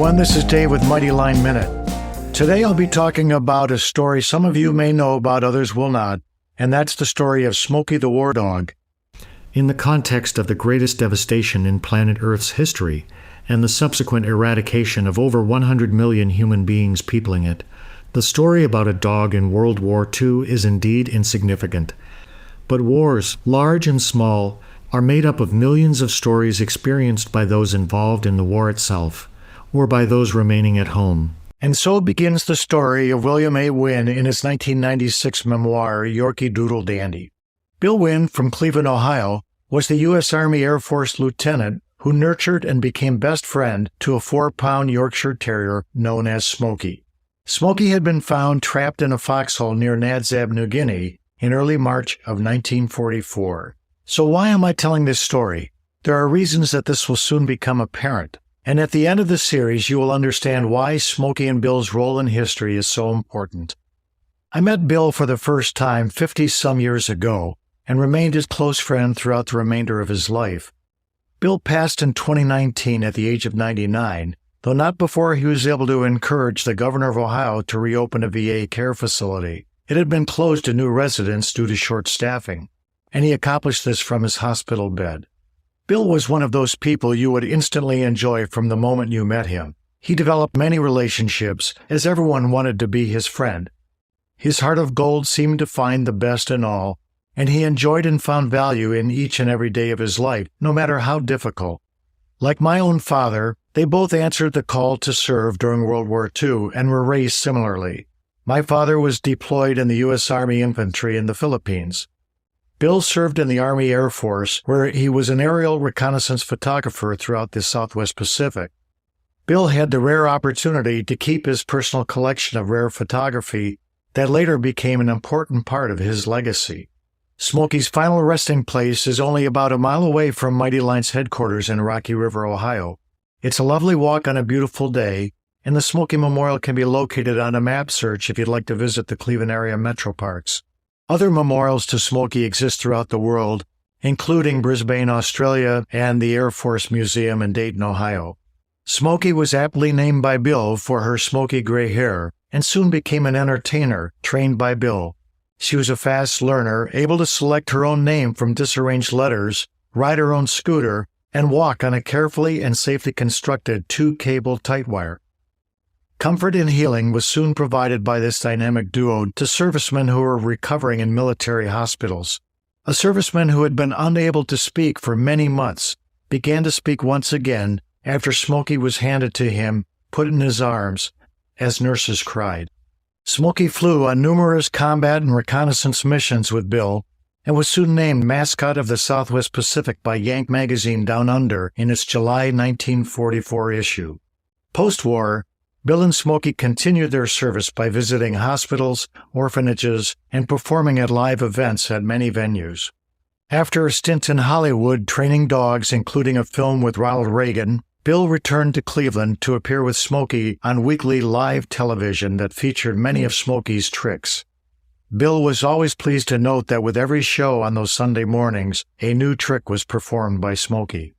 everyone, this is Dave with Mighty Line Minute. Today I'll be talking about a story some of you may know about, others will not, and that's the story of Smoky the War Dog. In the context of the greatest devastation in planet Earth's history, and the subsequent eradication of over 100 million human beings peopling it, the story about a dog in World War II is indeed insignificant. But wars, large and small, are made up of millions of stories experienced by those involved in the war itself, or by those remaining at home. And so begins the story of William A. Wynne in his 1996 memoir, Yorkie Doodle Dandy. Bill Wynne from Cleveland, Ohio, was the U.S. Army Air Force lieutenant who nurtured and became best friend to a 4-pound Yorkshire Terrier known as Smoky. Smoky had been found trapped in a foxhole near Nadzab, New Guinea, in early March of 1944. So why am I telling this story? There are reasons that this will soon become apparent. And at the end of the series, you will understand why Smoky and Bill's role in history is so important. I met Bill for the first time 50-some years ago and remained his close friend throughout the remainder of his life. Bill passed in 2019 at the age of 99, though not before he was able to encourage the governor of Ohio to reopen a VA care facility. It had been closed to new residents due to short staffing, and he accomplished this from his hospital bed. Bill was one of those people you would instantly enjoy from the moment you met him. He developed many relationships, as everyone wanted to be his friend. His heart of gold seemed to find the best in all, and he enjoyed and found value in each and every day of his life, no matter how difficult. Like my own father, they both answered the call to serve during World War II and were raised similarly. My father was deployed in the U.S. Army Infantry in the Philippines. Bill served in the Army Air Force, where he was an aerial reconnaissance photographer throughout the Southwest Pacific. Bill had the rare opportunity to keep his personal collection of rare photography that later became an important part of his legacy. Smoky's final resting place is only about a mile away from Mighty Line's headquarters in Rocky River, Ohio. It's a lovely walk on a beautiful day, and the Smoky Memorial can be located on a map search if you'd like to visit the Cleveland area metro parks. Other memorials to Smoky exist throughout the world, including Brisbane, Australia, and the Air Force Museum in Dayton, Ohio. Smoky was aptly named by Bill for her smoky gray hair, and soon became an entertainer trained by Bill. She was a fast learner, able to select her own name from disarranged letters, ride her own scooter, and walk on a carefully and safely constructed 2-cable tightwire. Comfort and healing was soon provided by this dynamic duo to servicemen who were recovering in military hospitals. A serviceman who had been unable to speak for many months began to speak once again after Smoky was handed to him, put in his arms, as nurses cried. Smoky flew on numerous combat and reconnaissance missions with Bill and was soon named Mascot of the Southwest Pacific by Yank magazine Down Under in its July 1944 issue. Post-war, Bill and Smoky continued their service by visiting hospitals, orphanages, and performing at live events at many venues. After a stint in Hollywood training dogs, including a film with Ronald Reagan, Bill returned to Cleveland to appear with Smoky on weekly live television that featured many of Smoky's tricks. Bill was always pleased to note that with every show on those Sunday mornings, a new trick was performed by Smoky.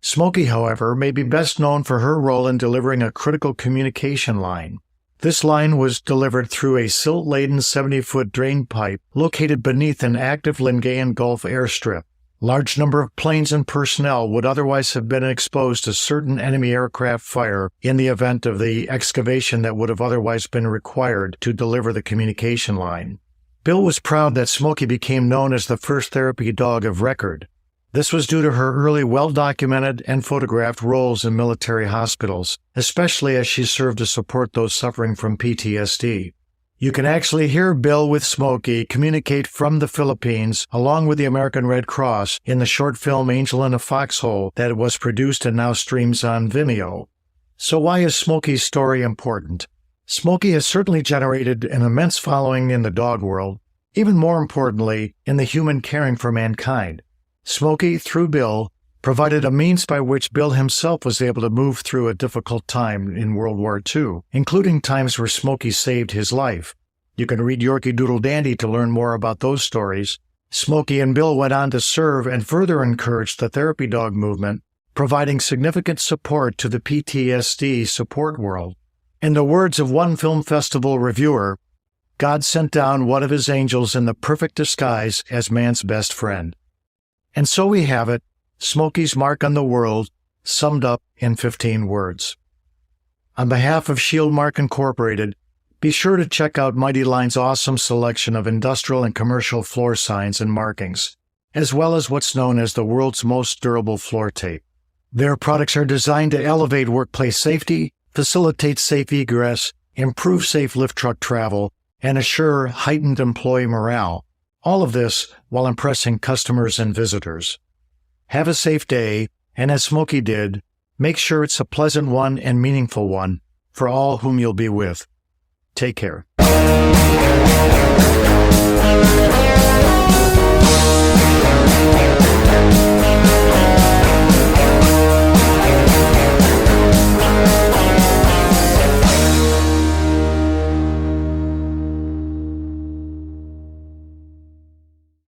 Smoky, however, may be best known for her role in delivering a critical communication line. This line was delivered through a silt-laden 70-foot drain pipe located beneath an active Lingayen Gulf airstrip. Large number of planes and personnel would otherwise have been exposed to certain enemy aircraft fire in the event of the excavation that would have otherwise been required to deliver the communication line. Bill was proud that Smoky became known as the first therapy dog of record. This was due to her early well-documented and photographed roles in military hospitals, especially as she served to support those suffering from PTSD. You can actually hear Bill with Smoky communicate from the Philippines along with the American Red Cross in the short film Angel in a Foxhole that was produced and now streams on Vimeo. So why is Smoky's story important? Smoky has certainly generated an immense following in the dog world, even more importantly, in the human caring for mankind. Smoky, through Bill, provided a means by which Bill himself was able to move through a difficult time in World War II, including times where Smoky saved his life. You can read Yorkie Doodle Dandy to learn more about those stories. Smoky and Bill went on to serve and further encourage the therapy dog movement providing significant support to the PTSD support world. In the words of one film festival reviewer, God sent down one of his angels in the perfect disguise as man's best friend. And so we have it, Smoky's mark on the world, summed up in 15 words. On behalf of Shieldmark Incorporated, be sure to check out Mighty Line's awesome selection of industrial and commercial floor signs and markings, as well as what's known as the world's most durable floor tape. Their products are designed to elevate workplace safety, facilitate safe egress, improve safe lift truck travel, and assure heightened employee morale. All of this while impressing customers and visitors. Have a safe day, and as Smoky did, make sure it's a pleasant one and meaningful one for all whom you'll be with. Take care.